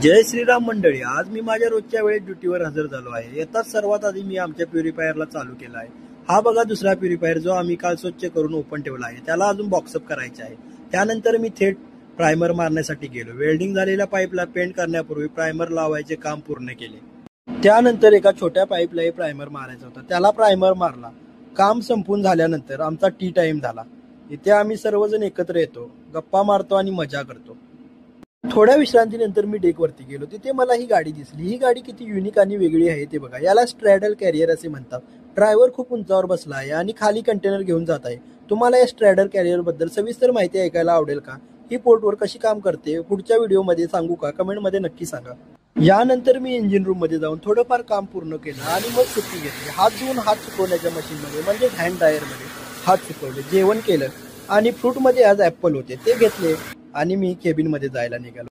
जय श्रीराम मंडळी, आज मी माझ्या रोजच्या वेळेत ड्युटीवर हजर झालो आहे। येताच सर्वात आधी मी आमच्या प्युरिफायरला चालू केला आहे। हा बघा दुसरा प्युरिफायर जो आम्ही काल स्वच्छ करून ओपन ठेवला आहे, त्याला अजून बॉक्सअप करायचे आहे। त्यानंतर मी थेट प्रायमर मारण्यासाठी गेलो। वेल्डिंग झालेल्या पाईपला पेंट करण्यापूर्वी प्रायमर लावायचे काम पूर्ण केले। त्यानंतर एका छोट्या पाईपलाही प्रायमर मारायचा होता, त्याला प्रायमर मारला। काम संपून झाल्यानंतर आमचा टी टाइम झाला। इथे आम्ही सर्वजण एकत्र येतो, गप्पा मारतो आणि मजा करतो। थोड्या विश्रांतीनंतर मी डेकवरती गेलो, तिथे मला ही गाडी दिसली। ही गाडी किती युनिक आणि वेगळी आहे ते बघा। याला स्ट्रॅडल कॅरियर असे म्हणतात। ड्रायव्हर खूप उंचावर बसला आहे आणि खाली कंटेनर घेऊन जात आहे। तुम्हाला या स्ट्रॅडल कॅरियर बद्दल सविस्तर माहिती ऐकायला आवडेल का? ही पोर्टवर कशी काम करते पुढच्या व्हिडिओमध्ये सांगू का? कमेंटमध्ये नक्की सांगा। यानंतर मी इंजिन रूम मध्ये जाऊन थोडंफार काम पूर्ण केलं आणि मग सुट्टी घेतली। हात धुवून हात सुकवण्याच्या मशीनमध्ये म्हणजे हँड ड्रायर मध्ये हात सुकवले, जेवण केलं आणि फ्रूट मध्ये आज ऍपल होते ते घेतले आणि मी केबिन मध्ये जायला निघालो।